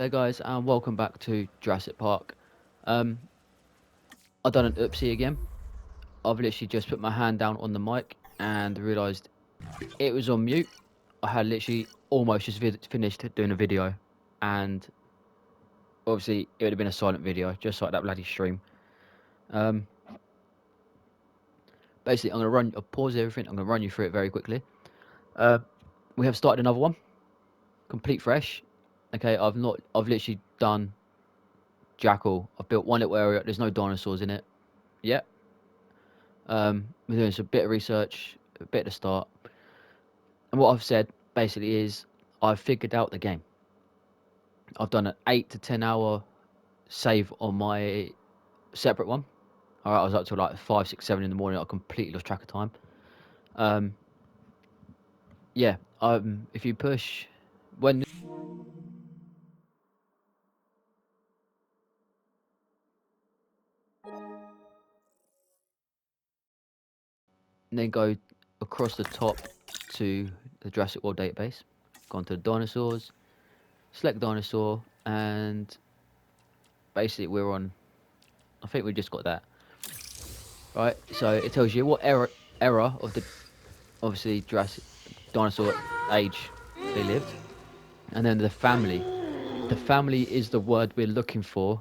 Hey guys, and welcome back to Jurassic Park. Um, I've done an oopsie again. I've literally just put my hand down on the mic and realised it was on mute. I had literally almost just finished doing a video, and obviously it would have been a silent video, just like that bloody stream. Um, Basically, I'll pause everything. I'm gonna run you through it very quickly. Uh, we have started another one, complete fresh. Okay, I've literally done Jackal. I've built one little area. There's no dinosaurs in it yet. We're doing some bit of research, a bit at the start, and what I've said basically is I've figured out the game. I've done an 8 to 10 hour save on my separate one. All right, I was up till like 5, 6, 7 in the morning. I completely lost track of time. Um, yeah. If you push when then go across the top to the Jurassic World database, go onto the dinosaurs, select dinosaur, and basically we're on. I think we just got that. Right, so it tells you what era of the obviously Jurassic dinosaur age they lived, and then the family. The family is the word we're looking for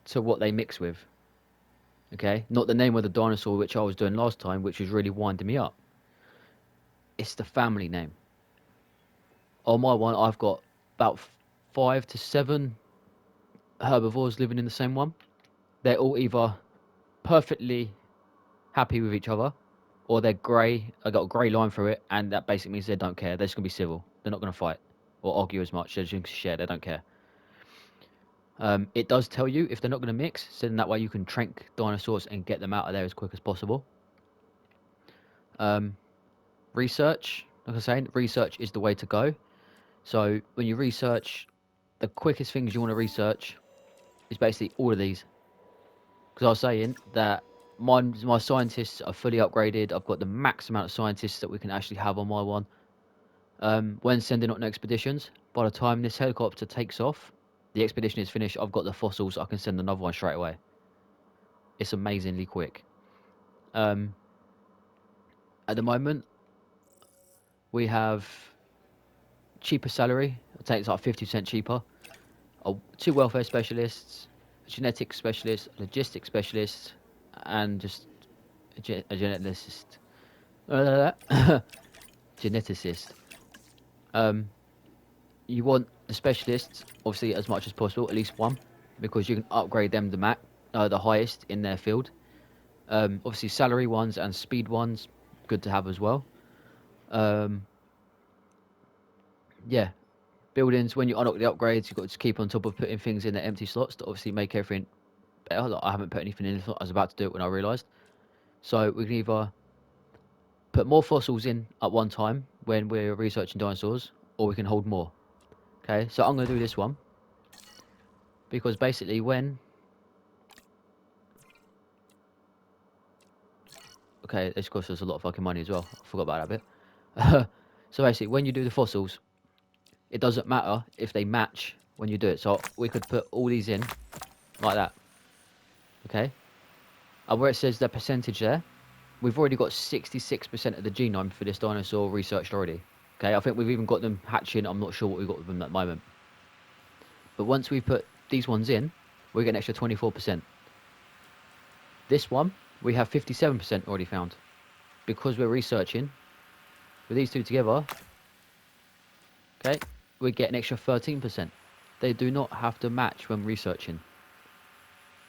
to what they mix with. Okay, not the name of the dinosaur which I was doing last time, which was really winding me up. It's the family name. On my one, I've got about 5 to 7 herbivores living in the same one. They're all either perfectly happy with each other, or they're grey. I got a grey line through it, and that basically means they don't care. They're just gonna be civil. They're not gonna fight or argue as much. They're just gonna share. They don't care. It does tell you if they're not gonna mix, so then that way you can trank dinosaurs and get them out of there as quick as possible. Um, Research, like I was saying, research is the way to go. So when you research, the quickest things you want to research is basically all of these. Because I was saying that my scientists are fully upgraded. I've got the max amount of scientists that we can actually have on my one. When sending out expeditions, by the time this helicopter takes off, the expedition is finished. I've got the fossils. I can send another one straight away. It's amazingly quick. Um, at the moment, we have cheaper salary. I think it's like 50% cheaper. 2 welfare specialists, a genetics specialist, a logistics specialist, and just a geneticist. Geneticist. Um, you want the specialists, obviously, as much as possible, at least one, because you can upgrade them the highest in their field. Obviously, salary ones and speed ones, good to have as well. Um, yeah, buildings, when you unlock the upgrades, you've got to keep on top of putting things in the empty slots to obviously make everything better. Like, I haven't put anything in, I was about to do it when I realised. So we can either put more fossils in at one time when we're researching dinosaurs, or we can hold more. Okay, so I'm going to do this one because basically when okay, this costs us a lot of fucking money as well. I forgot about that bit. So basically, when you do the fossils, it doesn't matter if they match when you do it. So we could put all these in like that. Okay, and where it says the percentage there, we've already got 66% of the genome for this dinosaur researched already. Okay, I think we've even got them hatching. I'm not sure what we've got with them at the moment. But once we put these ones in, we get an extra 24%. This one, we have 57% already found. Because we're researching, with these two together, okay, we get an extra 13%. They do not have to match when researching.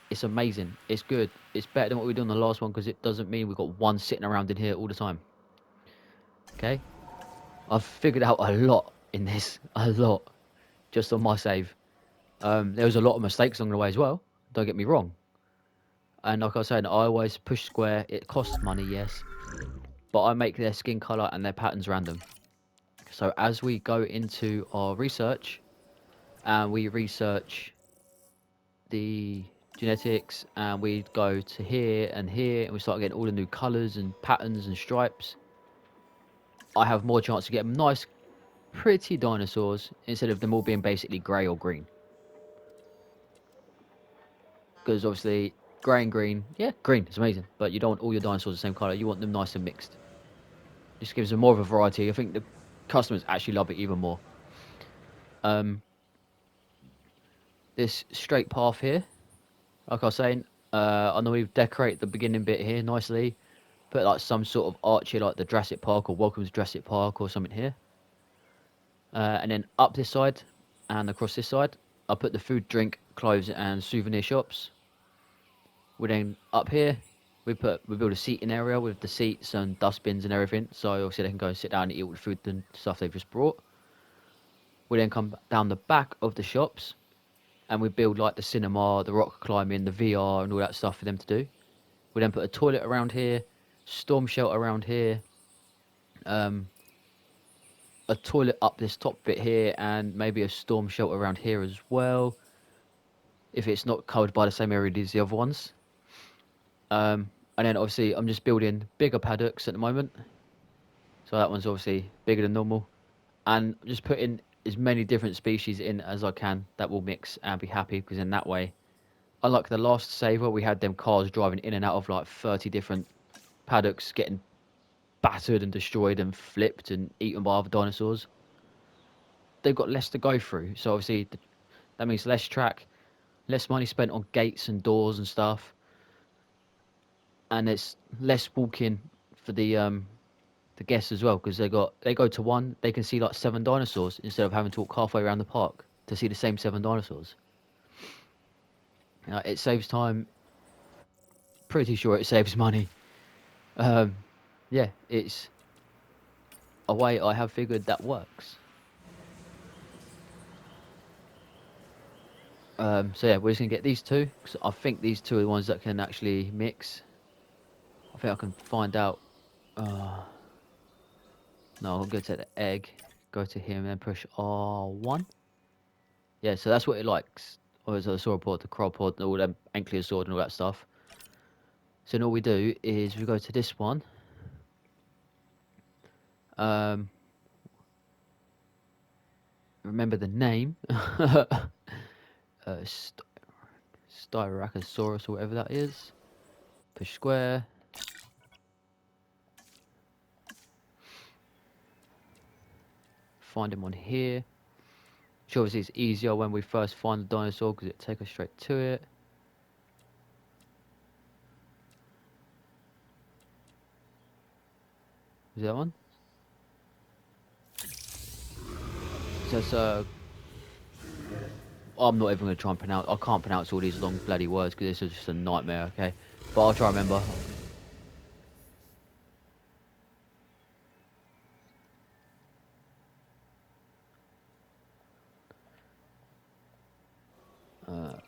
It's amazing. It's good. It's better than what we did on the last one because it doesn't mean we've got one sitting around in here all the time. Okay? I've figured out a lot in this. A lot. Just on my save. There was a lot of mistakes along the way as well. Don't get me wrong. And like I was saying, I always push square. It costs money, yes. But I make their skin colour and their patterns random. So as we go into our research, and we research the genetics, and we go to here, and we start getting all the new colours and patterns and stripes, I have more chance to get them nice, pretty dinosaurs instead of them all being basically grey or green. Because obviously, grey and green, yeah, green is amazing, but you don't want all your dinosaurs the same colour. You want them nice and mixed. Just gives them more of a variety. I think the customers actually love it even more. Um, this straight path here, like I was saying, I know we've decorated the beginning bit here nicely. Put like some sort of arch here, like the Jurassic Park or Welcome to Jurassic Park or something here. And then up this side and across this side, I put the food, drink, clothes, and souvenir shops. We then up here, we build a seating area with the seats and dustbins and everything, so obviously they can go and sit down and eat all the food and stuff they've just brought. We then come down the back of the shops and we build like the cinema, the rock climbing, the VR, and all that stuff for them to do. We then put a toilet around here, storm shelter around here, um, a toilet up this top bit here, and maybe a storm shelter around here as well, if it's not covered by the same area as the other ones. And then obviously I'm just building bigger paddocks at the moment. So that one's obviously bigger than normal. And just putting as many different species in as I can that will mix and be happy, because in that way, unlike the last saver, we had them cars driving in and out of like 30 different paddocks getting battered and destroyed and flipped and eaten by other dinosaurs. They've got less to go through. So obviously that means less track, less money spent on gates and doors and stuff. And it's less walking for the guests as well, because they go to one, they can see like 7 dinosaurs instead of having to walk halfway around the park to see the same 7 dinosaurs. It saves time. Pretty sure it saves money. Um, yeah, it's a way I have figured that works. So yeah, we're just gonna get these two, because I think these two are the ones that can actually mix. I think I can find out. Uh, no, I'll go to the egg, go to him, and then push R1. Yeah, so that's what it likes. Or as the sauropod, the crawpod, and all them ankylosaur and all that stuff. So then all we do is we go to this one. Um, remember the name. St Styracosaurus or whatever that is. Push square. Find him on here. Which obviously is easier when we first find the dinosaur, because it takes us straight to it. Is that one? So it's I'm not even going to try and pronounce. I can't pronounce all these long bloody words because this is just a nightmare. Okay, but I'll try and remember. Uh,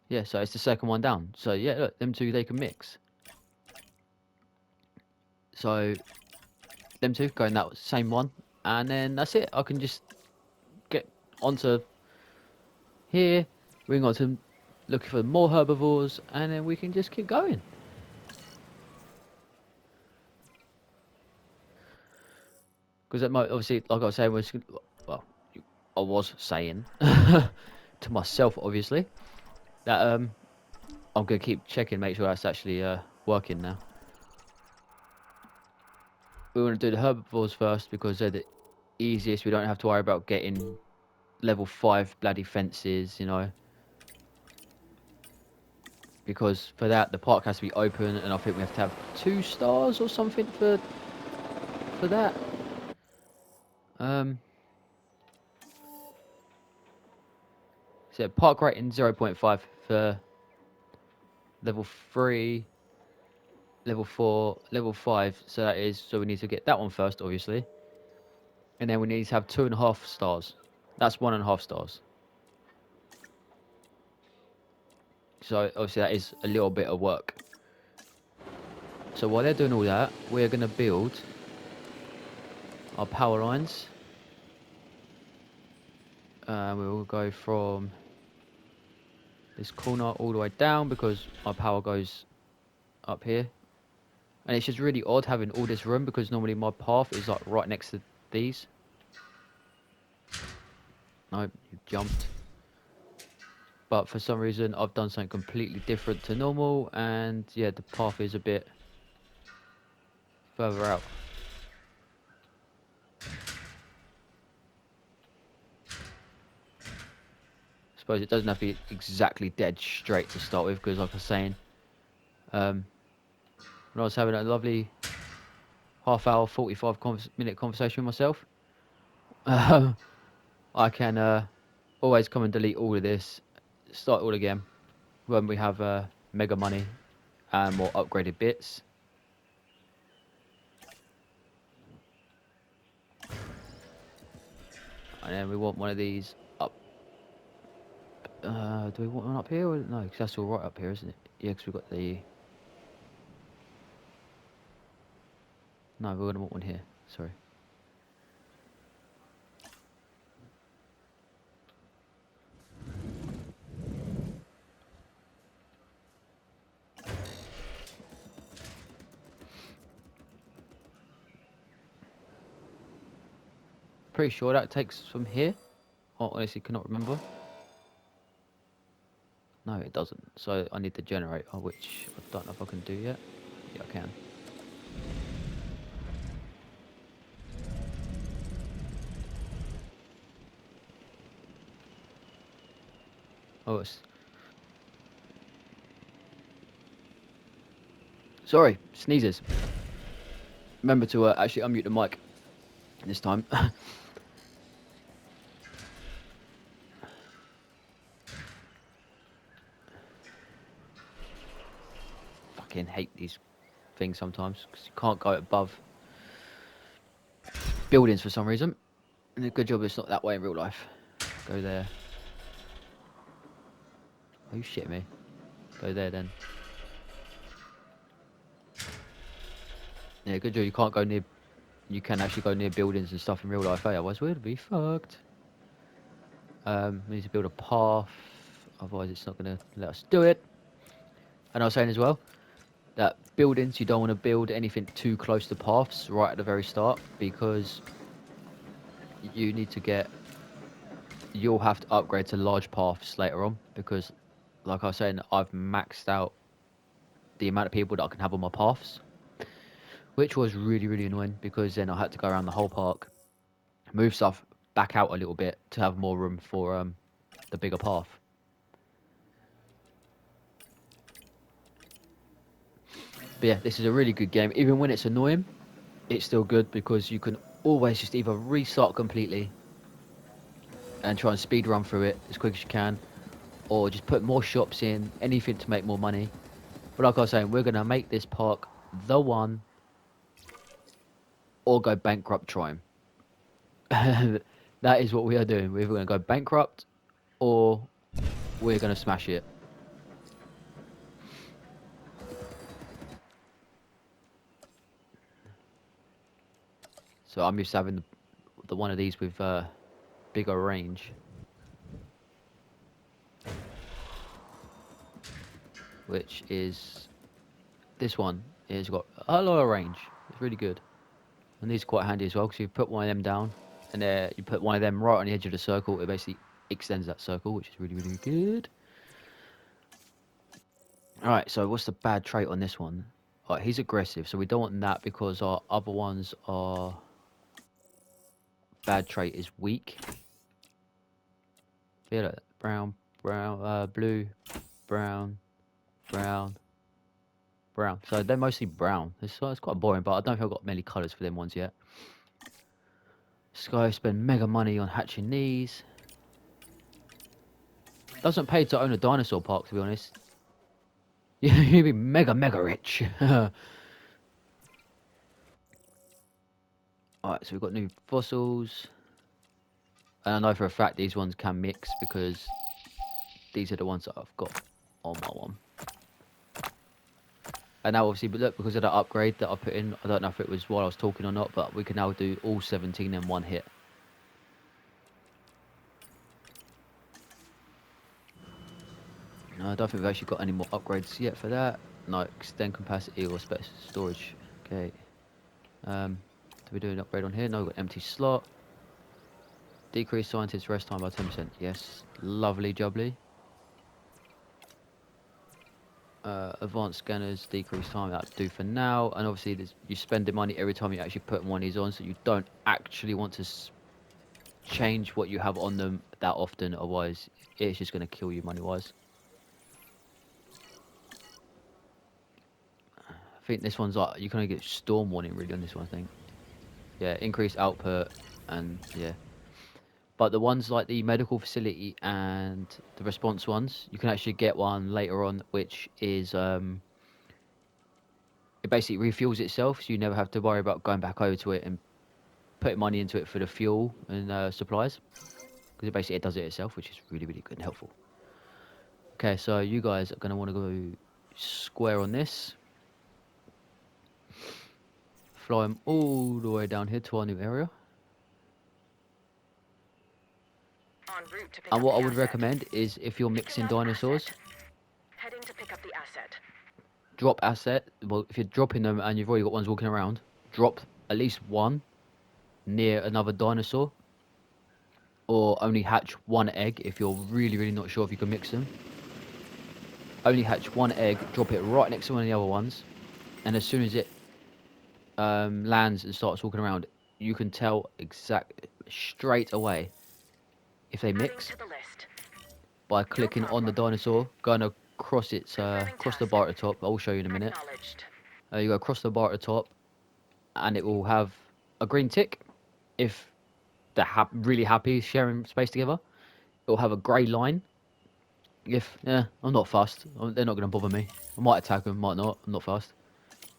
yeah, so it's the second one down. So yeah, look, them two they can mix. So them two go in that same one, and then that's it. I can just get onto here. We can go to looking for more herbivores, and then we can just keep going. Because obviously, like I was saying, well, I was saying to myself, obviously, that I'm gonna keep checking, make sure that's actually working now. We want to do the herbivores first because they're the easiest. We don't have to worry about getting level 5 bloody fences, you know. Because for that, the park has to be open, and I think we have to have 2 stars or something for that. Um, so park rating 0.5 for level 3, level 4, level 5. So that is, so we need to get that one first, obviously. And then we need to have 2.5 stars. That's 1.5 stars. So obviously that is a little bit of work. So while they're doing all that, we're going to build our power lines. We will go from this corner all the way down because my power goes up here. And it's just really odd having all this room because normally my path is like right next to these. Nope, you jumped. But for some reason I've done something completely different to normal, and yeah, the path is a bit further out. I suppose it doesn't have to be exactly dead straight to start with, because like I was saying, when I was having a lovely half-hour, 45-minute conversation with myself, I can always come and delete all of this, start all again when we have mega money and more upgraded bits. And then we want one of these up. Do we want one up here? Or no, because that's all right up here, isn't it? Yeah, because we've got the... No, we're going to want one here. Sorry. Pretty sure that takes from here. I honestly cannot remember. No, it doesn't. So I need the generator, which I don't know if I can do yet. Yeah, I can. Oh, it's... Sorry, sneezes. Remember to actually unmute the mic this time. Fucking hate these things sometimes, because you can't go above buildings for some reason. And a good job it's not that way in real life. Go there. Oh, you shit me. Go there then. Yeah, good job you can't go near... You can actually go near buildings and stuff in real life, eh? Otherwise we'd be fucked. We need to build a path, otherwise it's not going to let us do it. And I was saying as well, that buildings, you don't want to build anything too close to paths right at the very start, because you need to get... You'll have to upgrade to large paths later on, because like I was saying, I've maxed out the amount of people that I can have on my paths, which was really, really annoying, because then I had to go around the whole park, move stuff back out a little bit to have more room for the bigger path. But yeah, this is a really good game. Even when it's annoying, it's still good, because you can always just either restart completely and try and speed run through it as quick as you can, or just put more shops in, anything to make more money. But like I was saying, we're going to make this park the one, or go bankrupt trying. That is what we are doing. We're either going to go bankrupt, or we're going to smash it. So I'm used to having the one of these with bigger range, which is this one. It's got a lot of range. It's really good, and these are quite handy as well, because you put one of them down, and you put one of them right on the edge of the circle. It basically extends that circle, which is really, really good. All right, so what's the bad trait on this one? All right, he's aggressive, so we don't want that, because our other ones are... Bad trait is weak. Feel it. Brown, blue, brown, brown, brown. So they're mostly brown. It's quite boring, but I don't think I've got many colours for them ones yet. Sky spend mega money on hatching these. Doesn't pay to own a dinosaur park, to be honest. You'd be mega rich. Alright, so we've got new fossils. And I know for a fact these ones can mix, because these are the ones that I've got on my one. And now obviously, but look, because of that upgrade that I put in, I don't know if it was while I was talking or not, but we can now do all 17 in one hit. I don't think we've actually got any more upgrades yet for that. No, extend capacity or space storage. Okay. Do we do an upgrade on here? No, we've got empty slot. Decrease scientist rest time by 10%. Yes, lovely jubbly. Advanced scanners, decrease time, that'll do for now. And obviously you spend the money every time you actually put one of these on, so you don't actually want to change what you have on them that often, otherwise it's just going to kill you money wise. I think this one's like, you can only get storm warning really on this one, I think. Yeah, increased output, and yeah. But the ones like the medical facility and the response ones, you can actually get one later on, which is it basically refuels itself, so you never have to worry about going back over to it and putting money into it for the fuel and supplies, because it does it itself, which is really, really good and helpful. Okay, so you guys are going to want to go square on this. Fly them all the way down here to our new area. And what I would recommend is, if you're mixing dinosaurs, Heading to pick up the asset. drop asset. Well, if you're dropping them and you've already got ones walking around, drop at least one near another dinosaur, or only hatch one egg if you're really, really not sure if you can mix them. Only hatch one egg, drop it right next to one of the other ones, and as soon as it lands and starts walking around, you can tell straight away if they mix by clicking on the dinosaur, going across its across the bar at the top. I'll show you in a minute. You go across the bar at the top, and it will have a green tick if they're really happy sharing space together. It'll have a grey line if, yeah, I'm not fussed. They're not going to bother me. I might attack them, might not. I'm not fussed.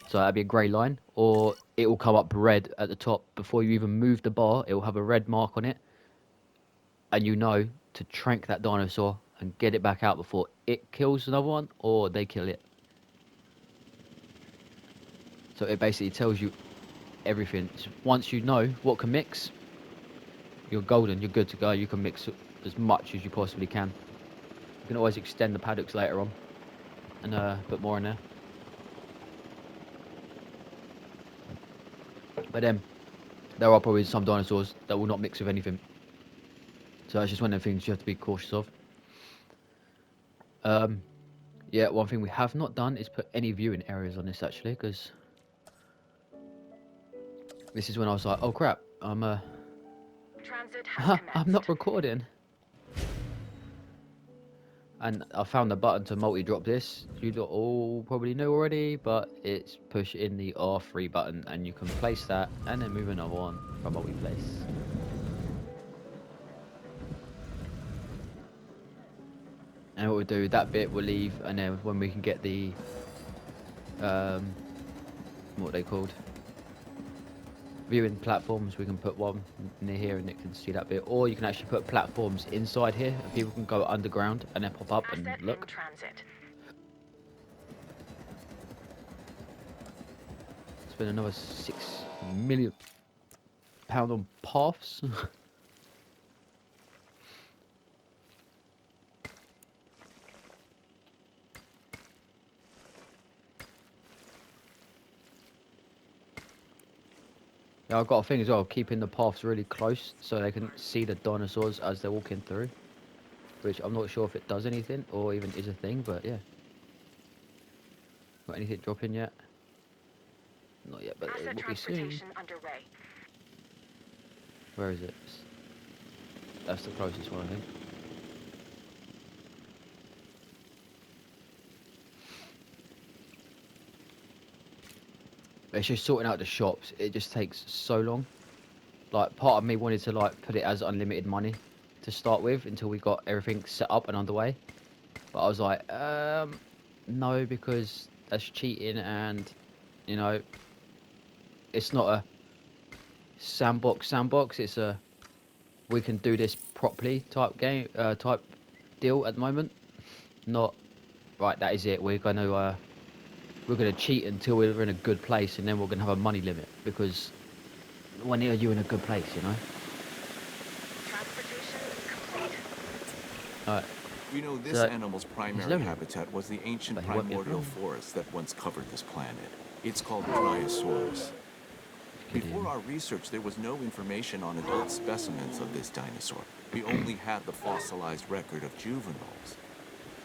So that'd be a grey line, or it will come up red at the top before you even move the bar. It will have a red mark on it, and you know to trank that dinosaur and get it back out before it kills another one or they kill it. So it basically tells you everything. So once you know what can mix, you're golden. You're good to go. You can mix as much as you possibly can. You can always extend the paddocks later on and put more in there. But then there are probably some dinosaurs that will not mix with anything. So that's just one of the things you have to be cautious of. Yeah, one thing we have not done is put any viewing areas on this, actually, because this is when I was like, oh crap, I'm not recording. And I found the button to multi-drop this. You all probably know already, but it's push in the R3 button, and you can place that and then move another one from multi-place. And what we'll do, that bit we'll leave, and then when we can get the what are they called, viewing platforms, we can put one near here and it can see that bit, or you can actually put platforms inside here and people can go underground and then pop up and look. Spend another £6 million on paths. Yeah, I've got a thing as well, keeping the paths really close so they can see the dinosaurs as they're walking through. Which I'm not sure if it does anything or even is a thing, but yeah. Got anything dropping yet? Not yet, but it will be soon. Where is it? That's the closest one, I think. It's just sorting out the shops. It just takes so long. Like, part of me wanted to like put it as unlimited money to start with until we got everything set up and underway. But I was like, no, because that's cheating, and you know, it's not a sandbox. It's a we can do this properly type game, type deal at the moment. Not right. That is it. We're gonna cheat until we're in a good place, and then we're gonna have a money limit, because when are you in a good place, you know? Alright. We know this So animal's he's primary lonely, habitat was the ancient but he won't be primordial alone. forest that once covered this planet. It's called Dryosaurus. Get Before him. our research, there was no information on adult specimens of this dinosaur. We only had the fossilized record of juveniles.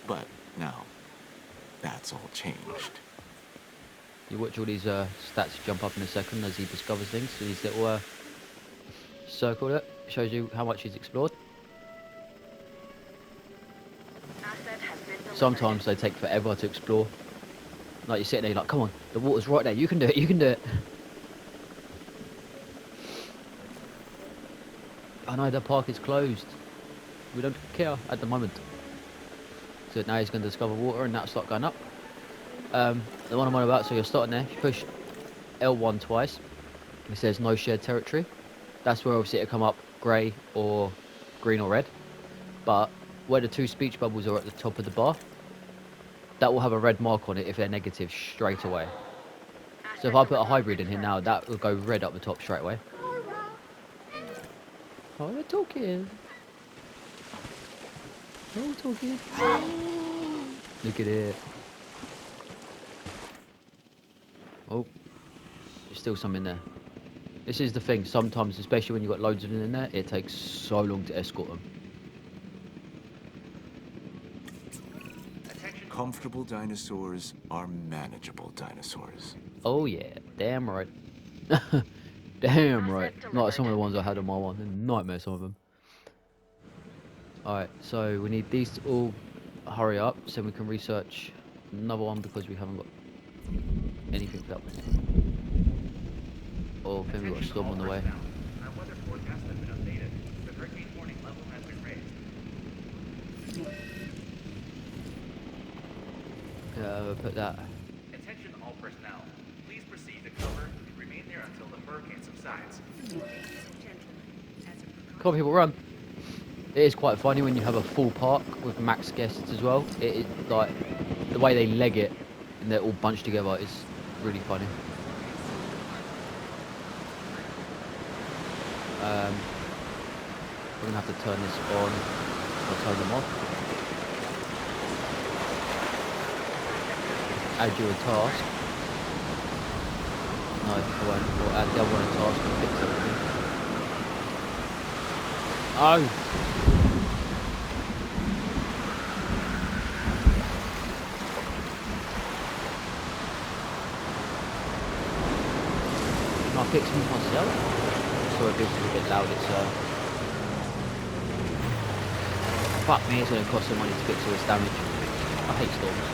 But now, that's all changed. You watch all these stats jump up in a second as he discovers things. So these little circle that shows you how much he's explored. Asset has been delivered. Sometimes they take forever to explore. Like you're sitting there, you're like, come on, the water's right there. You can do it. You can do it. I know the park is closed. We don't care at the moment. So now he's going to discover water and that'll start going up. The one I'm on about, so you're starting there. If you push L1 twice, it says no shared territory. That's where obviously it'll come up grey or green or red. But where the two speech bubbles are at the top of the bar, that will have a red mark on it if they're negative straight away. So if I put a hybrid in here now, that will go red up the top straight away. Oh, they're talking. They're all talking. Look at it. Oh, there's still some in there. This is the thing. Sometimes, especially when you've got loads of them in there, it takes so long to escort them. Comfortable dinosaurs are manageable dinosaurs. Oh yeah, damn right. Damn right. Not like some of the ones I had on my one. They're nightmare, some of them. Alright, so we need these to all hurry up so we can research another one because we haven't got anything for that one. Oh, then we've got a storm on the way. Our weather forecast has been updated. The hurricane warning level has been raised. Put that. Attention all personnel. Please proceed to cover and remain there until the hurricane subsides. Come on, people, run. It is quite funny when you have a full park with max guests as well. It is like the way they leg it and they're all bunched together is really funny. We're gonna have to turn this on or turn them off. Add you a task. No, I won't. Or add the other one a task and fix everything. Oh! Can I fix these myself? Sorry if this is a bit loud, it's fuck me, it's gonna cost some money to fix all this damage. I hate storms.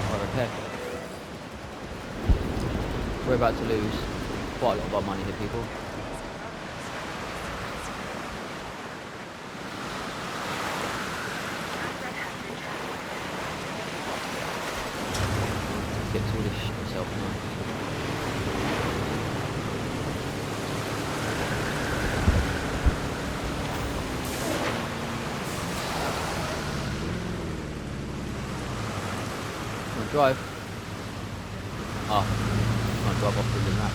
Right, repair. We're about to lose quite a lot of our money here, people. Fix all this shit myself now. Wanna drive? Ah, can't drive off the map.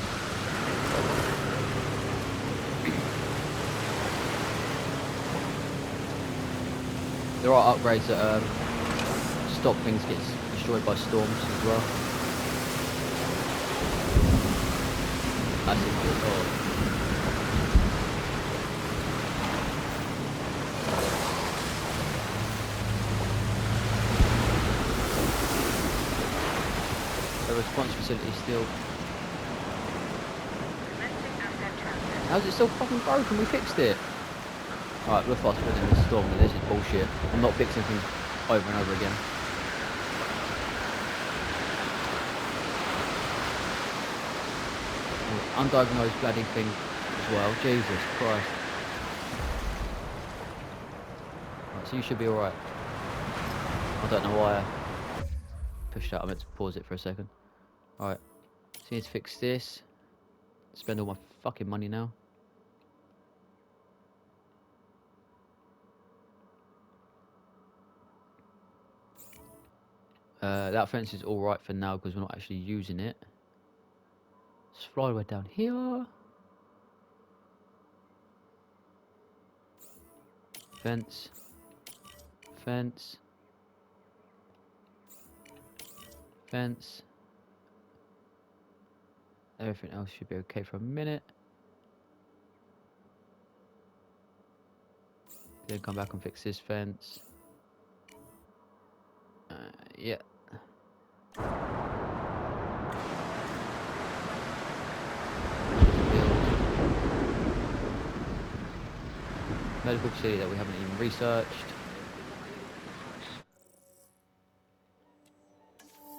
There are upgrades that stop things get destroyed by storms as well. That's important. The response facility is still. How's it still fucking broken? We fixed it. Alright, we're fast forwarding this storm, but this is bullshit. I'm not fixing things over and over again. Undiagnosed bloody thing as well. Jesus Christ. Right, so you should be alright. I don't know why I pushed that. I meant to pause it for a second. Alright. So I need to fix this. Spend all my fucking money now. That fence is alright for now because we're not actually using it. Let's fly way down here. Fence. Fence. Fence. Everything else should be okay for a minute. Then come back and fix this fence. Yeah. Medical facility that we haven't even researched.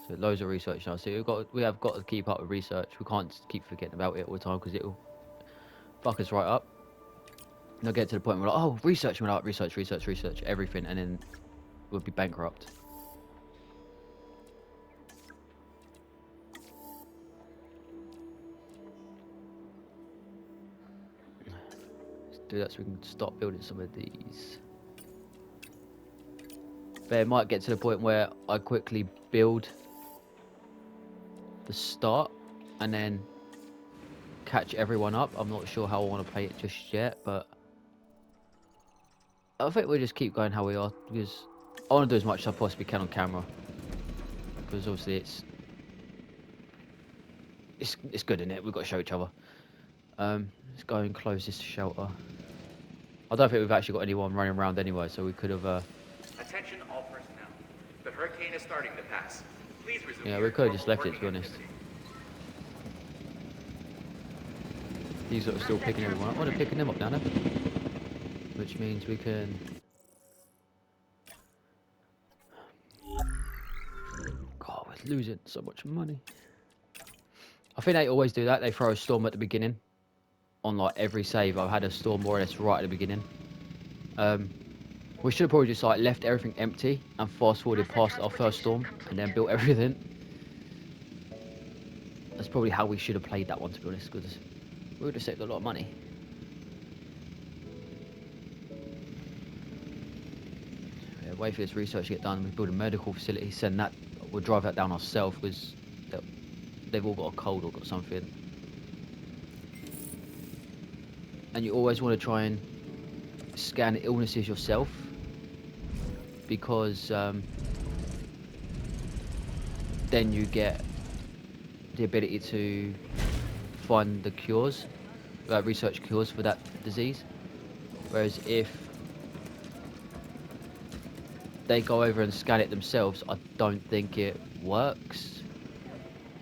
So loads of research now. So we have got to keep up with research. We can't just keep forgetting about it all the time because it'll fuck us right up. And they'll get to the point where we're like, oh, research, we're like, research everything, and then we'll be bankrupt. Let's do that so we can start building some of these. But it might get to the point where I quickly build the start and then catch everyone up. I'm not sure how I want to play it just yet, but I think we'll just keep going how we are because I want to do as much as I possibly can on camera because obviously it's good, isn't it? We've got to show each other. Let's go and close this shelter. I don't think we've actually got anyone running around anyway, so we could have Attention all personnel. The hurricane is starting to pass. Please resume yeah, your we could have just normal left it, to be working honest. activities. These lot are still picking everyone up. Oh, they're picking them up now, then. Which means we can... God, we're losing so much money. I think they always do that. They throw a storm at the beginning. On like every save, I've had a storm more or less right at the beginning. We should have probably just like left everything empty and fast forwarded past our first storm and then built everything. That's probably how we should have played that one, to be honest, because we would have saved a lot of money. Yeah, wait for this research to get done. We build a medical facility, send that. We'll drive that down ourselves because they've all got a cold or got something. And you always want to try and scan illnesses yourself because then you get the ability to find the cures, research cures for that disease. Whereas if they go over and scan it themselves, I don't think it works.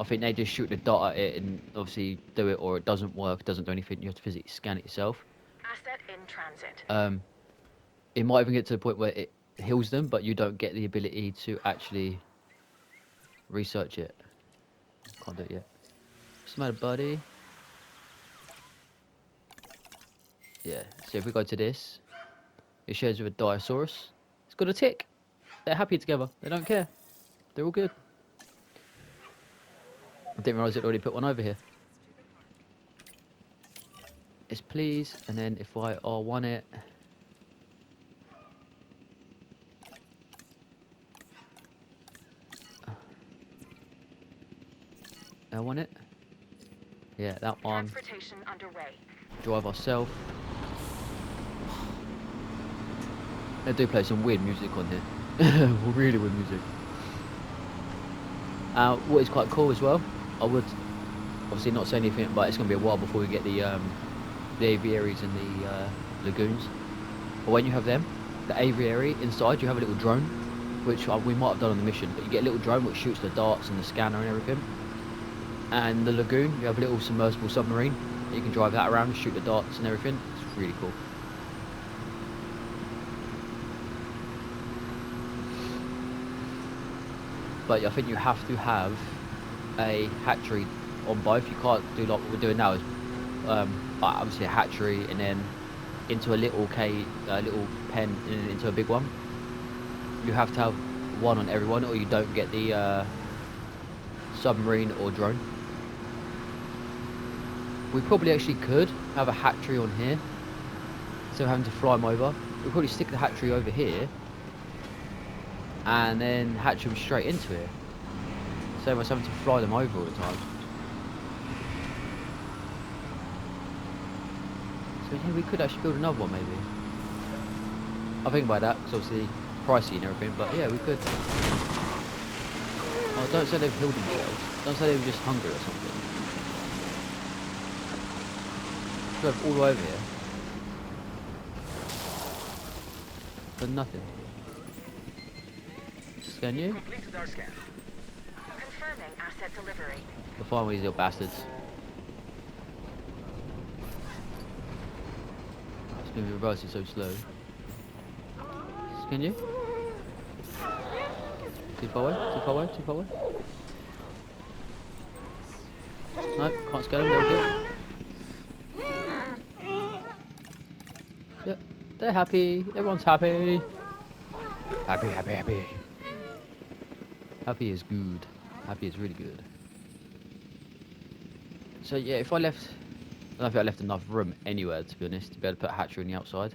I think they just shoot the dot at it and obviously do it, or it doesn't work, it doesn't do anything, you have to physically scan it yourself. Asset in transit. It might even get to the point where it heals them, but you don't get the ability to actually research it. Can't do it yet. What's the matter, buddy? Yeah, so if we go to this, it shares with a Dinosaurus. It's got a tick. They're happy together. They don't care. They're all good. I didn't realise it already put one over here. Yes, please. And then if I R1 it. L1 it. Yeah, that one. Transportation underway. Drive ourselves. They do play some weird music on here. Really weird music. What is quite cool as well, I would obviously not say anything, but it's going to be a while before we get the aviaries and the lagoons. But when you have them, the aviary inside, you have a little drone, which we might have done on the mission, but you get a little drone which shoots the darts and the scanner and everything. And the lagoon, you have a little submersible submarine. You can drive that around and shoot the darts and everything. It's really cool. But I think you have to have a hatchery on both. You can't do like what we're doing now. Is obviously a hatchery and then into a little little pen and then into a big one. You have to have one on everyone, or you don't get the submarine or drone. We probably actually could have a hatchery on here, so having to fly them over. We'll probably stick the hatchery over here and then hatch them straight into it. Save us having to fly them over all the time. So yeah, we could actually build another one maybe. I think about that because obviously pricey and everything. But yeah, we could. Oh, don't say they've healed themselves. Don't say they were just hungry or something. Drove all over here for nothing. Scan you? Completed our scan. Confirming asset delivery. We'll find these little bastards. It's going to be reversing so slow. Scan you? Too far away? Too far away? Too far away? No, can't scale them. They're good. Yep, they're happy. Everyone's happy. Happy, happy, happy. Happy is good. Happy is really good. So yeah, if I left, I don't think I left enough room anywhere to be honest to be able to put a hatchery on the outside.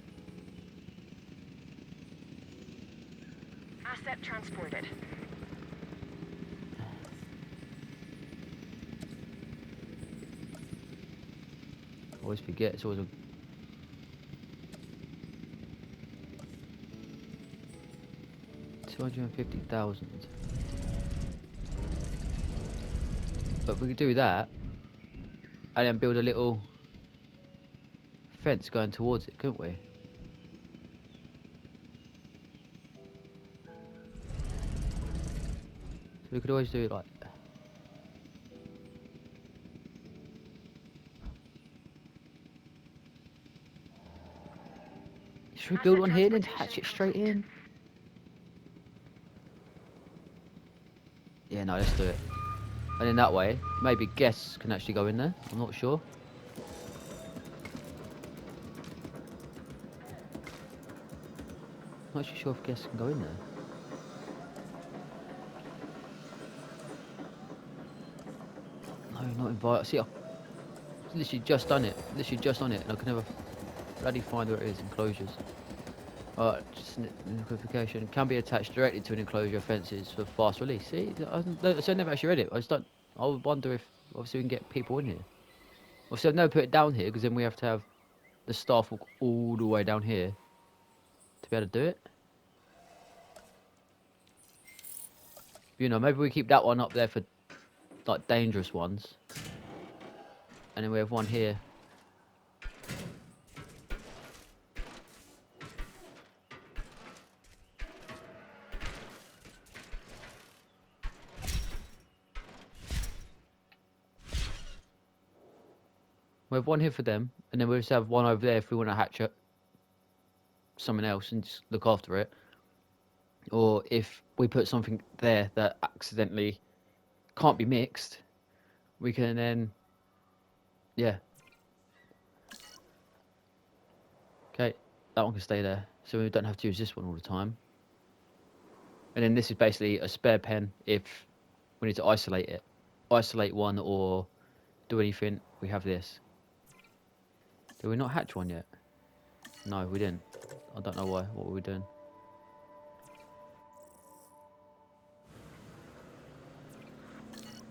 Asset transported. I always forget. It's always a 250,000. But we could do that and then build a little fence going towards it, couldn't we? So we could always do it like. Should we build one here and then hatch it straight in? Yeah, no, let's do it. And in that way, maybe guests can actually go in there. I'm not sure. Not actually sure if guests can go in there. No, not invite. See, I've literally just done it. Literally just on it, and I can never bloody find where it is. Enclosures. Alright, just notification. Can be attached directly to an enclosure fences for fast release. See, I never actually read it. I just don't. I would wonder if obviously we can get people in here. Obviously, I've never put it down here because then we have to have the staff walk all the way down here to be able to do it. You know, maybe we keep that one up there for like dangerous ones, and then we have one here. We have one here for them, and then we just have one over there if we want to hatch it. Someone else and just look after it. Or if we put something there that accidentally can't be mixed, we can then, yeah. Okay, that one can stay there, so we don't have to use this one all the time. And then this is basically a spare pen if we need to isolate it. Isolate one or do anything, we have this. Did we not hatch one yet? No, we didn't. I don't know why. What were we doing?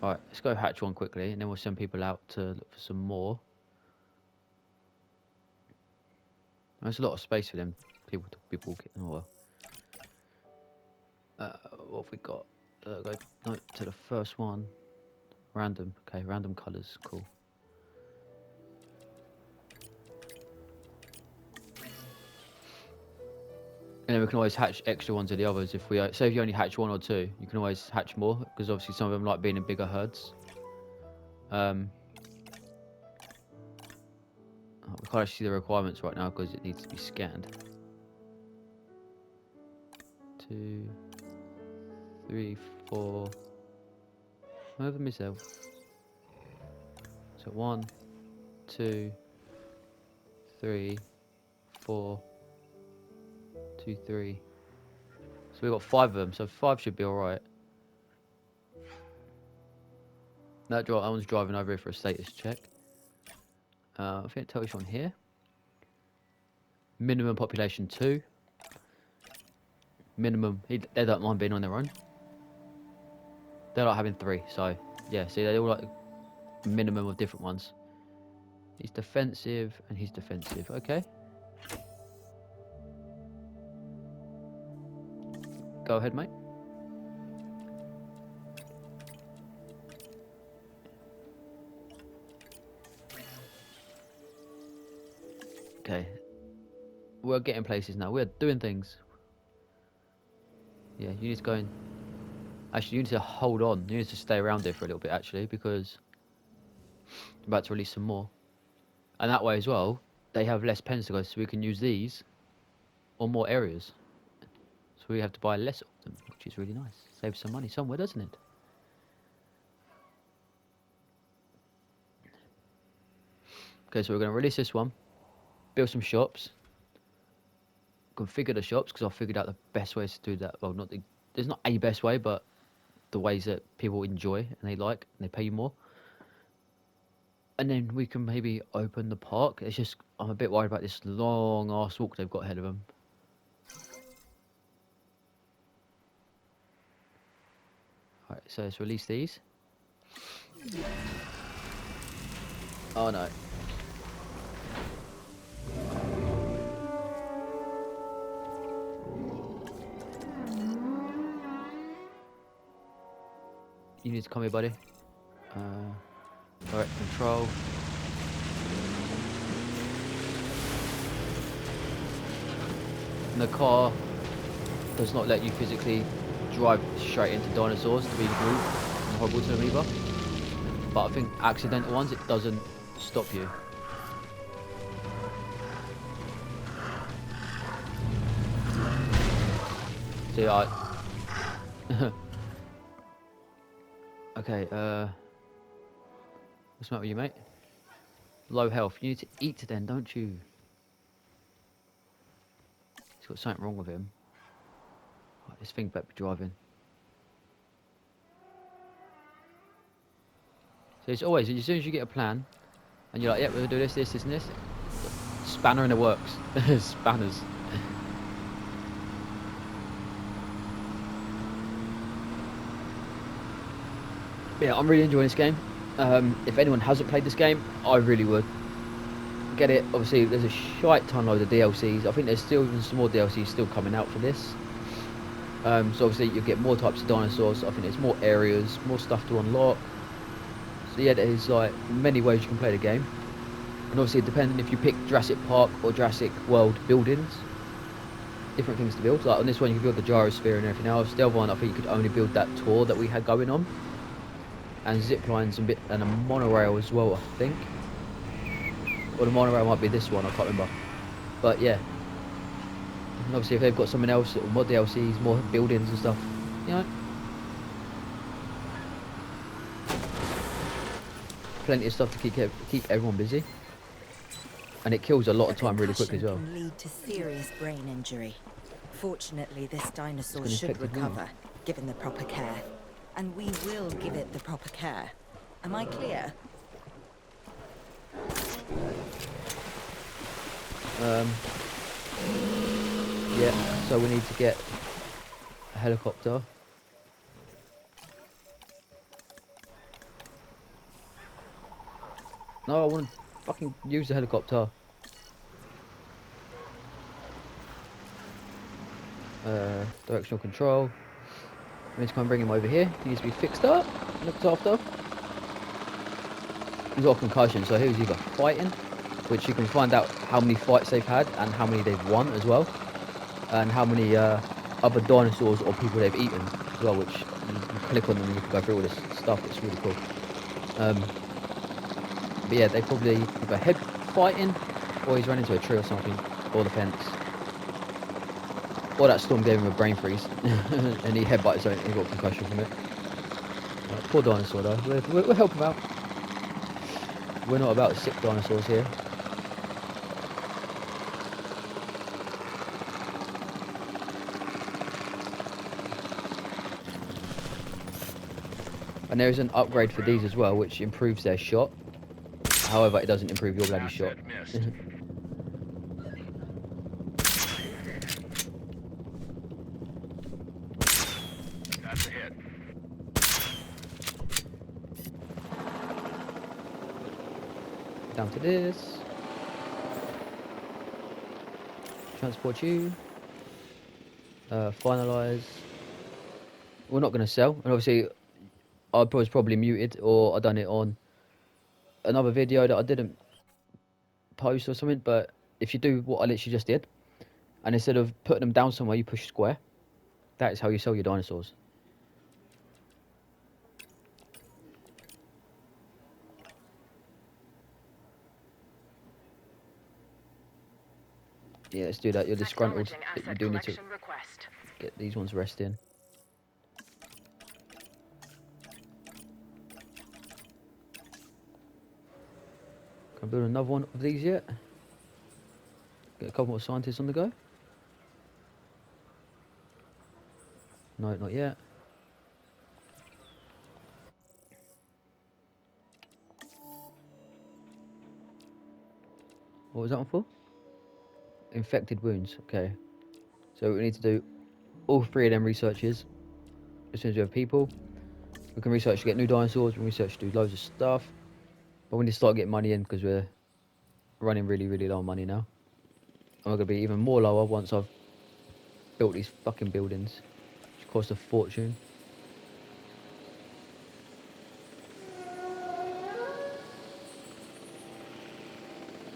Alright, let's go hatch one quickly, and then we'll send people out to look for some more. There's a lot of space for them people to be walking. Oh well. What have we got? Go no, to the first one. Random. Okay, random colours. Cool. And then we can always hatch extra ones of the others if we say if you only hatch one or two, you can always hatch more because obviously some of them like being in bigger herds. We can't actually see the requirements right now because it needs to be scanned. 2, 3, 4. Over myself. So 1, 2, 3, 4, 2, 3. So we've got 5 of them, so 5 should be alright. That one's driving over here for a status check. I think it tells you on here. Minimum population 2. Minimum, they don't mind being on their own. They like having 3, so yeah, see, they all like a minimum of different ones. He's defensive and he's defensive, okay. Go ahead, mate. Okay. We're getting places now. We're doing things. Yeah, you need to go in. Actually, you need to hold on. You need to stay around there for a little bit, actually, because I'm about to release some more. And that way as well, they have less pens to go, so we can use these on more areas. So we have to buy less of them, which is really nice. Saves some money somewhere, doesn't it? Okay, so we're going to release this one, build some shops, configure the shops, because I've figured out the best ways to do that. Well, there's not a best way, but the ways that people enjoy and they like, and they pay you more. And then we can maybe open the park. It's just, I'm a bit worried about this long ass walk they've got ahead of them. Alright, so let's release these. Oh no. You need to come here, buddy. Alright, control. And the car does not let you physically drive straight into dinosaurs to be rude and horrible to them either. But I think accidental ones, it doesn't stop you. See, okay, what's the matter with you, mate? Low health. You need to eat then, don't you? He's got something wrong with him. Right, this thing better be driving. So it's always, as soon as you get a plan, and you're like, yeah, we'll do this, this, this, and this. Spanner in the works. Spanners. Yeah, I'm really enjoying this game. If anyone hasn't played this game, I really would. Get it. Obviously, there's a shite ton load of DLCs. I think there's still even some more DLCs still coming out for this. So obviously you'll get more types of dinosaurs. I think there's more areas, more stuff to unlock. So yeah, there's like many ways you can play the game. And obviously depending if you pick Jurassic Park or Jurassic World buildings, different things to build. Like on this one you can build the gyrosphere and everything else. The other one I think you could only build that tour that we had going on. And zip lines and a monorail as well, I think. Or the monorail might be this one, I can't remember. But yeah. And obviously if they've got something else, more DLCs, more buildings and stuff, you know. Plenty of stuff to keep everyone busy. And it kills a lot of time really quickly as well. Can lead to serious brain injury. Fortunately, this dinosaur should infected me. recover, given the proper care. And we will give it the proper care. Am I clear? Yeah, so we need to get a helicopter. No, I want to fucking use the helicopter. Directional control. We need to come and bring him over here. He needs to be fixed up, looked after. He's got a concussion, so he was either fighting, which you can find out how many fights they've had and how many they've won as well, and how many other dinosaurs or people they've eaten as well, which you click on them and you can go through all this stuff. It's really cool. But yeah, they probably either head fighting or he's run into a tree or something, or the fence. Or that storm gave him a brain freeze and he headbutted something and he got a concussion from it. Poor dinosaur though, we'll help him out. We're not about sick dinosaurs here. And there is an upgrade for these as well, which improves their shot. However, it doesn't improve your bloody shot. That's a hit. Down to this. Transport you. Finalize. we're not going to sell. And obviously, I was probably muted, or I done it on another video that I didn't post or something. But if you do what I literally just did, and instead of putting them down somewhere, you push square. That is how you sell your dinosaurs. Yeah, let's do that. You're disgruntled, Acknowledging but you asset do need to collection request. get these ones resting. Can I build another one of these yet? Get a couple more scientists on the go? No, not yet. What was that one for? Infected wounds. Okay. So we need to do all 3 of them researches. As soon as we have people, we can research to get new dinosaurs. We can research to do loads of stuff. But we need to start getting money in because we're running really, really low on money now. And we're going to be even more lower once I've built these fucking buildings, which cost a fortune.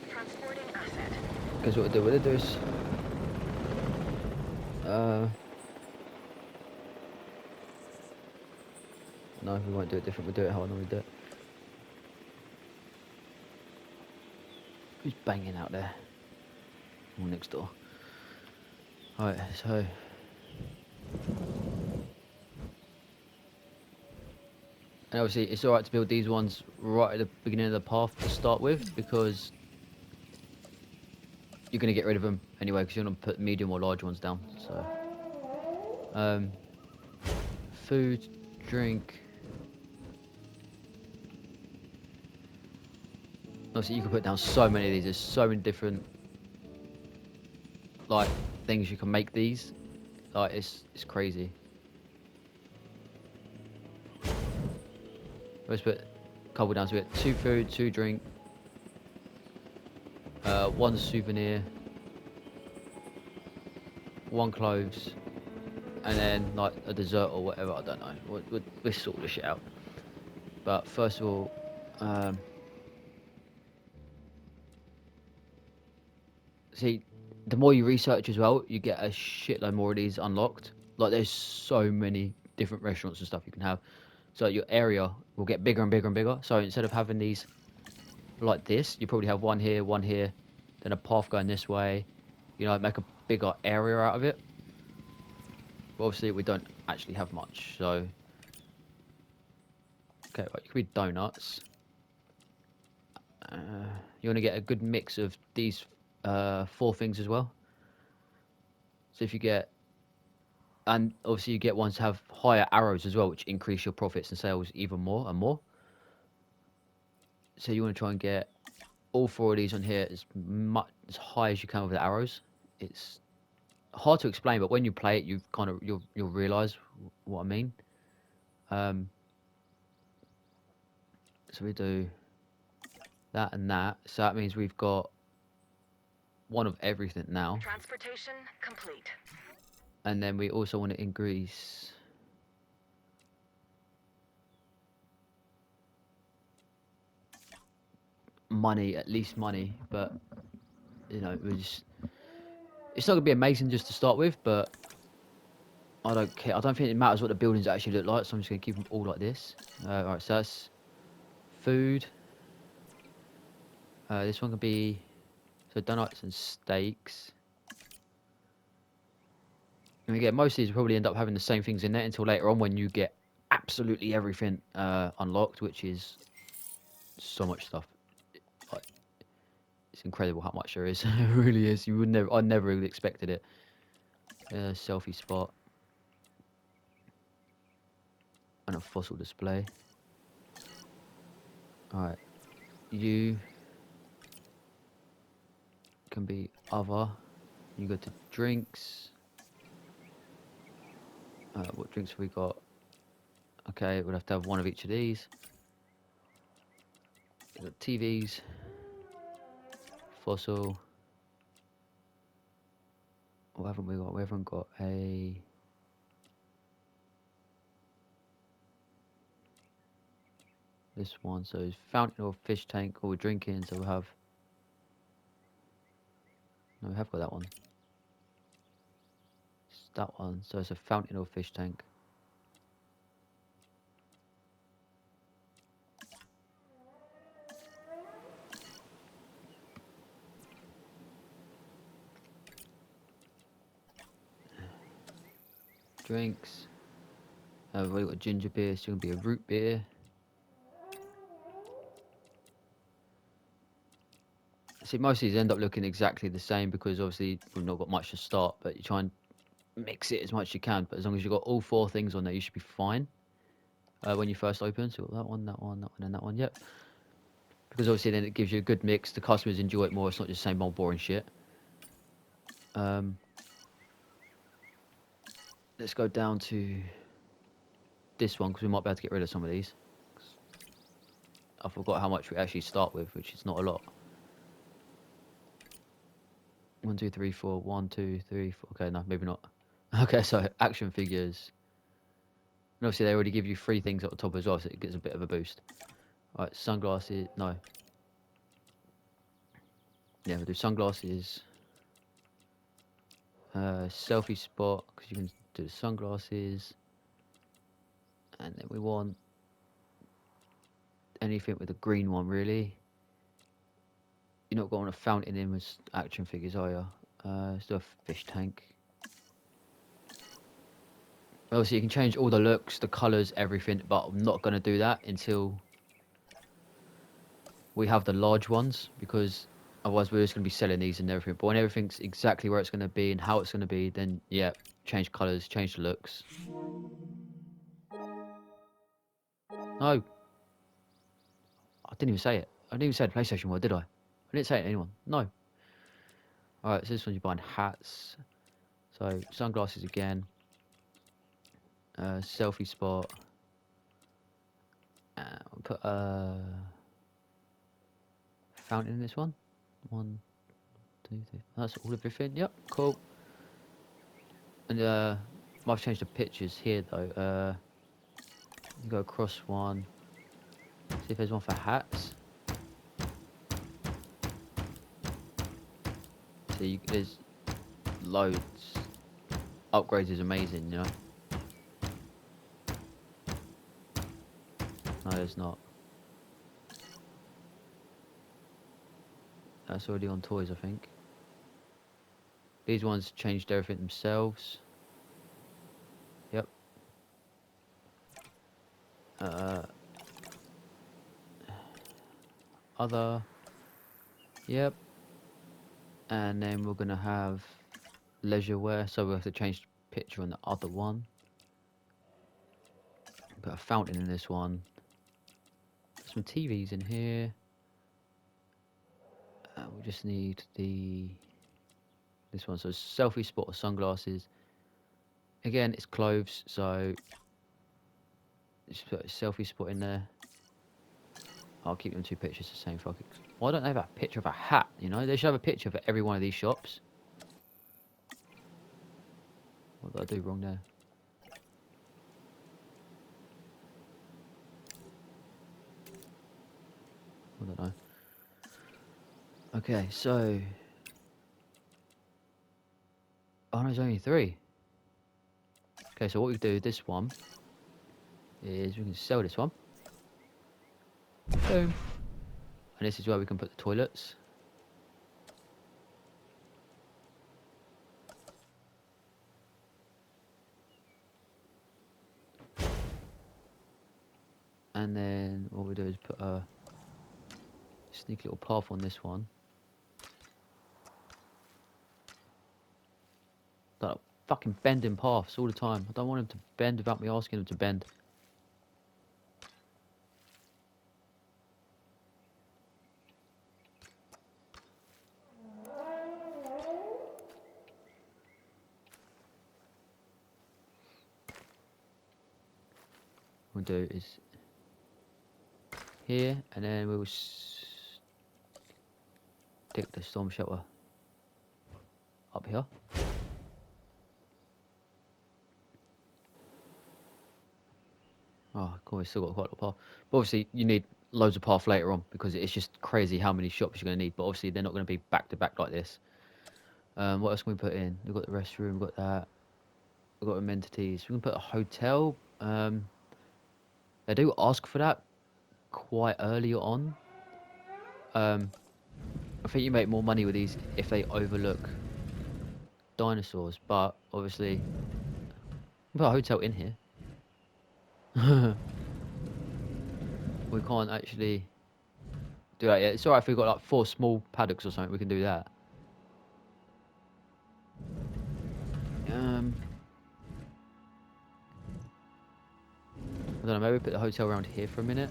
Transporting asset. Because what we'll do is... no, we won't do it different. We'll do it how I normally do it. Who's banging out there? Or next door. Alright, so... and obviously it's alright to build these ones right at the beginning of the path to start with, because you're going to get rid of them anyway, because you're going to put medium or large ones down. So, food, drink. Obviously you can put down so many of these. There's so many different like things you can make these. Like it's crazy. Let's put a couple down. So we get 2 food, 2 drink, 1 souvenir, 1 clothes, and then like a dessert or whatever. I don't know. We'll sort this shit out. But first of all, see, the more you research as well, you get a shitload more of these unlocked. Like there's so many different restaurants and stuff you can have. So your area will get bigger and bigger and bigger. So instead of having these like this, you probably have one here, then a path going this way. You know, make a bigger area out of it. But obviously we don't actually have much, so... okay, right, you could be donuts. You want to get a good mix of these 4 things as well. So if you get... and obviously you get ones to have higher arrows as well, which increase your profits and sales even more and more. So you want to try and get all 4 of these on here as high as you can with the arrows. It's hard to explain, but when you play it, you'll realize what I mean. So we do that and that. So that means we've got 1 of everything now. Transportation complete. And then we also want to increase money, at least money, but you know, it's not gonna be amazing just to start with, but I don't care. I don't think it matters what the buildings actually look like, so I'm just gonna keep them all like this. Alright, so that's food. This one can be so donuts and steaks. And again, most of these will probably end up having the same things in there until later on when you get absolutely everything unlocked, which is so much stuff. Like, it's incredible how much there is. It really is. I never really expected it. Selfie spot. And a fossil display. Alright. You can be other. You go to drinks. What drinks have we got? Okay, we'll have to have 1 of each of these. We've got TVs. Fossil. What haven't we got? We haven't got a... this one. So it's fountain or fish tank, or we're drinking. So we'll have. No, we have got that one. It's that one. So it's a fountain or fish tank. Drinks. We've got ginger beer. It's going to be a root beer. See, most of these end up looking exactly the same because obviously we've not got much to start, but you try and mix it as much as you can. But as long as you've got all 4 things on there, you should be fine when you first open. So that one, that one, that one, and that one. Yep. Because obviously then it gives you a good mix. The customers enjoy it more. It's not just the same old boring shit. Let's go down to this one because we might be able to get rid of some of these. I forgot how much we actually start with, which is not a lot. 1, 2, 3, 4. 1, 2, 3, 4. Okay, no, maybe not. Okay, so action figures. And obviously they already give you 3 things at the top as well, so it gets a bit of a boost. Alright, sunglasses. No. Yeah, we'll do sunglasses. Selfie spot, because you can do the sunglasses. And then we want anything with a green one, really. You're not going to fountain in with action figures, are you? Let's do a fish tank. Obviously, you can change all the looks, the colours, everything, but I'm not going to do that until we have the large ones, because otherwise we're just going to be selling these and everything. But when everything's exactly where it's going to be and how it's going to be, then yeah, change colours, change the looks. No. I didn't even say it. I didn't even say the PlayStation word, did I? I didn't say it to anyone. No. Alright, so this one you're buying hats. So, sunglasses again. Selfie spot. We'll put a fountain in this one. 1, 2, 3. That's all everything. Yep, cool. And might have changed the pictures here though. You go across one. See if there's one for hats. See, there's loads. Upgrades is amazing, you know. No, there's not. That's already on toys, I think. These ones changed everything themselves. Yep. Other. Yep. And then we're gonna have leisure wear, so we'll have to change the picture on the other one. Put a fountain in this one. Some TVs in here. We just need this one. So selfie spot or sunglasses. Again, it's clothes, so just put a selfie spot in there. I'll keep them 2 pictures the same. Fuck it. Why don't they have a picture of a hat? You know, they should have a picture for every one of these shops. What did I do wrong there? I don't know. Okay, so oh no, there's only 3. Okay, so what we do with this one is we can sell this one. Boom. And this is where we can put the toilets. And then what we do is put a sneaky little path on this one. That fucking bending paths all the time. I don't want him to bend without me asking him to bend. What we'll do is here, and then we'll stick the storm shelter up here. Oh, cool. We still got quite a lot of path. But obviously, you need loads of path later on because it's just crazy how many shops you're going to need. But obviously, they're not going to be back to back like this. What else can we put in? We've got the restroom, we've got that. We've got amenities. We can put a hotel. They do ask for that quite early on. I think you make more money with these if they overlook dinosaurs. But obviously, we put a hotel in here. We can't actually do that yet. It's alright if we've got like 4 small paddocks or something. We can do that. I don't know, maybe put the hotel around here for a minute.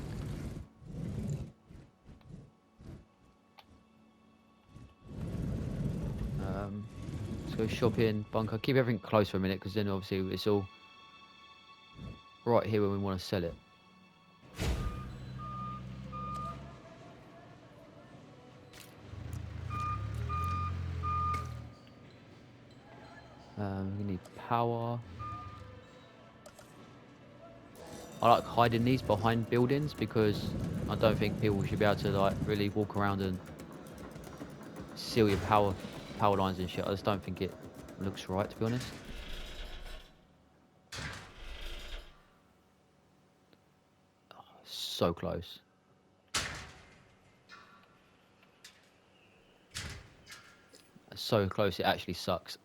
Let's go shopping, bunker. Keep everything close for a minute because then obviously it's all right here when we want to sell it. We need power. I like hiding these behind buildings because I don't think people should be able to like really walk around and seal your power lines and shit. I just don't think it looks right, to be honest. Oh, so close. So close, it actually sucks.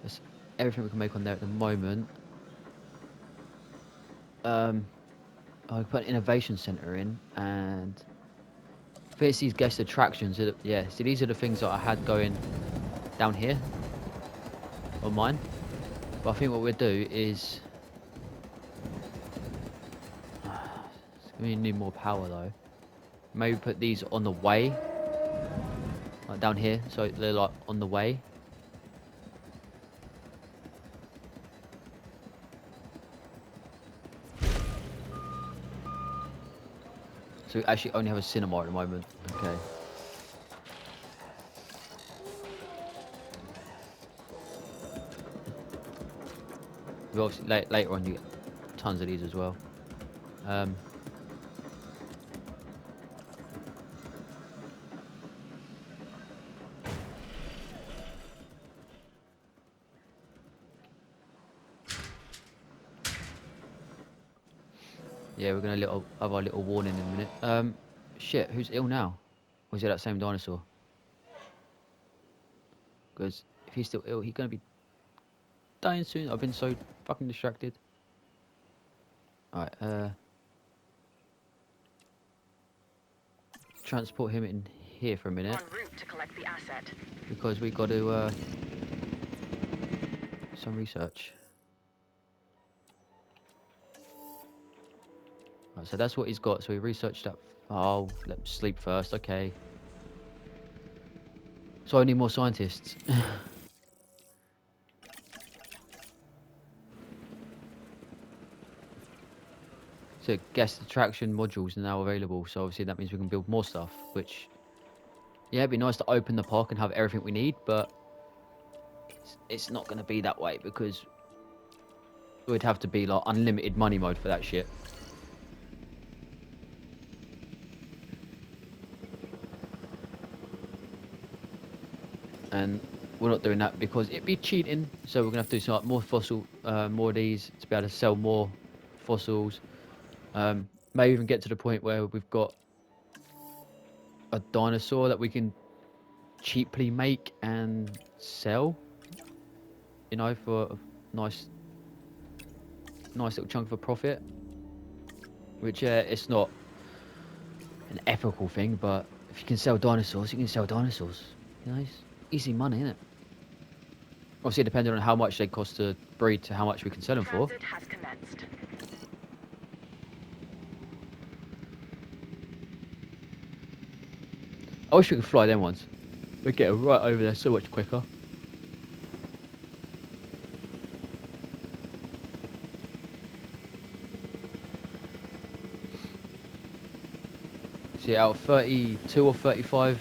That's everything we can make on there at the moment. I put an innovation center in, and I think it's these guest attractions. Yeah, see, these are the things that I had going down here on mine. But I think what we'll do is we need more power though. Maybe put these on the way, like down here, so they're like on the way. So we actually only have a cinema at the moment. Okay. We obviously later on you get tons of these as well. Yeah, we're gonna have our little warning in a minute. Shit, who's ill now? Or is it that same dinosaur? Because if he's still ill, he's gonna be dying soon. I've been so fucking distracted. Alright, transport him in here for a minute. En route to collect the asset. Because we got to, some research. Right, so that's what he's got. So we researched that. Oh, let him sleep first. Okay. So I need more scientists. So guest attraction modules are now available. So obviously that means we can build more stuff. Which, yeah, it'd be nice to open the park and have everything we need. But it's not going to be that way because we'd have to be like unlimited money mode for that shit. And we're not doing that because it'd be cheating. So we're gonna have to do some like, more more of these to be able to sell more fossils. May even get to the point where we've got a dinosaur that we can cheaply make and sell. You know, for a nice little chunk of a profit. Which it's not an ethical thing, but if you can sell dinosaurs, you can sell dinosaurs. You know, it's easy money, isn't it? Obviously, depending on how much they cost to breed to how much we can sell them for. Transit has commenced. I wish we could fly them ones. We'd get right over there so much quicker. See, out of 32 or 35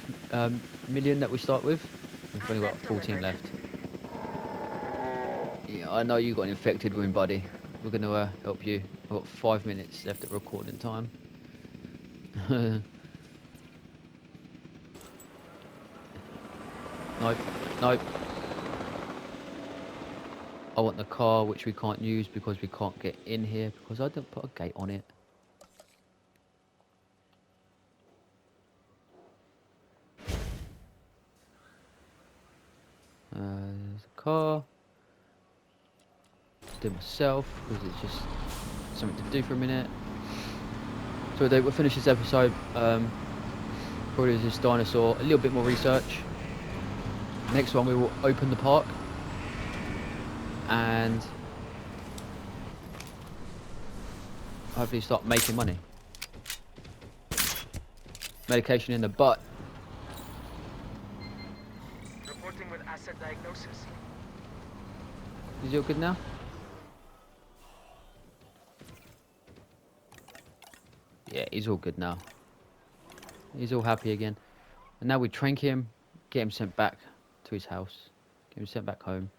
million that we start with, we've only got 14 left. Yeah, I know you got an infected wound, buddy. We're going to help you. I've got 5 minutes left of recording time. Nope, nope. I want the car, which we can't use because we can't get in here because I didn't put a gate on it. There's a car. Do myself because it's just something to do for a minute. So we'll finish this episode. Probably this dinosaur. A little bit more research. Next one we will open the park and hopefully start making money. Medication in the butt. Reporting with asset diagnosis. Is it all good now? Yeah, he's all good now. He's all happy again. And now we trank him, get him sent back to his house. Get him sent back home.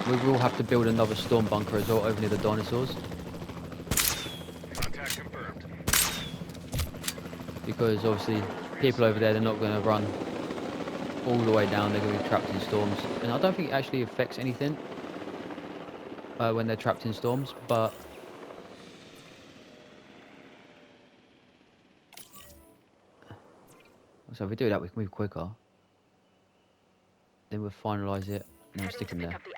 We will have to build another storm bunker as well over near the dinosaurs. Contact confirmed. Because obviously people over there, they're not going to run all the way down. They're going to be trapped in storms. And I don't think it actually affects anything when they're trapped in storms, but so if we do that, we can move quicker. Then we'll finalise it and we'll stick him there. Pick up the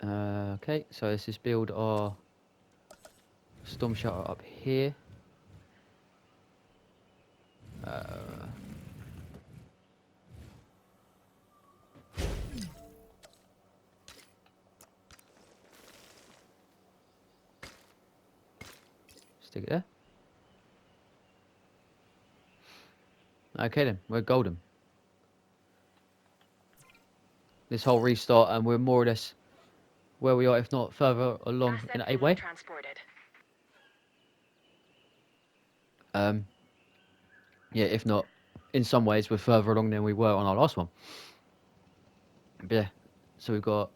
asset. Okay, so let's just build our storm shelter up here. Stick it there. Okay then, we're golden. This whole restart, and we're more or less where we are, if not further along Asset in a being way. transported. Yeah, if not, in some ways, we're further along than we were on our last one. But yeah, so we've got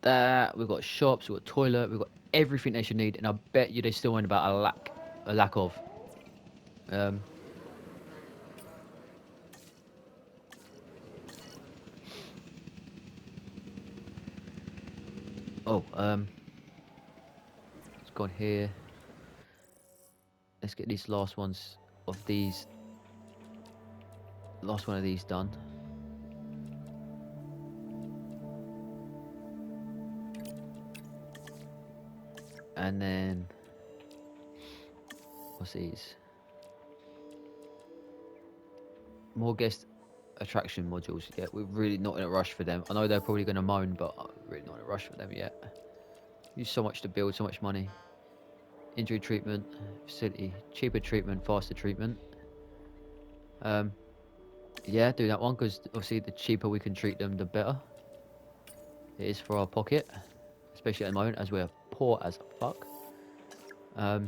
that, we've got shops, we've got toilet, we've got everything they should need, and I bet you they still went about a lack of. Let's go on here. Let's get these last ones of these. Last one of these done. And then what's these? More guest attraction modules. Yeah, we're really not in a rush for them. I know they're probably going to moan, but I'm really not in a rush for them yet. Use so much to build, so much money. Injury treatment, facility, cheaper treatment, faster treatment. Yeah, do that one because obviously the cheaper we can treat them, the better it is for our pocket, especially at the moment as we're poor as fuck. Yeah,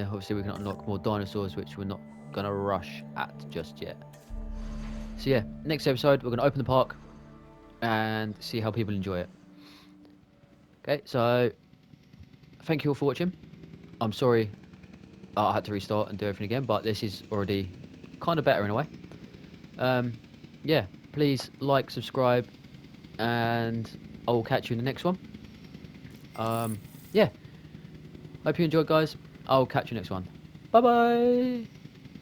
obviously we can unlock more dinosaurs, which we're not gonna rush at just yet. So yeah, next episode we're gonna open the park and see how people enjoy it. Okay, so thank you all for watching. I'm sorry I had to restart and do everything again, but this is already kind of better in a way. Yeah, please like, subscribe, and I will catch you in the next one. Yeah, hope you enjoyed, guys. I'll catch you next one. Bye bye.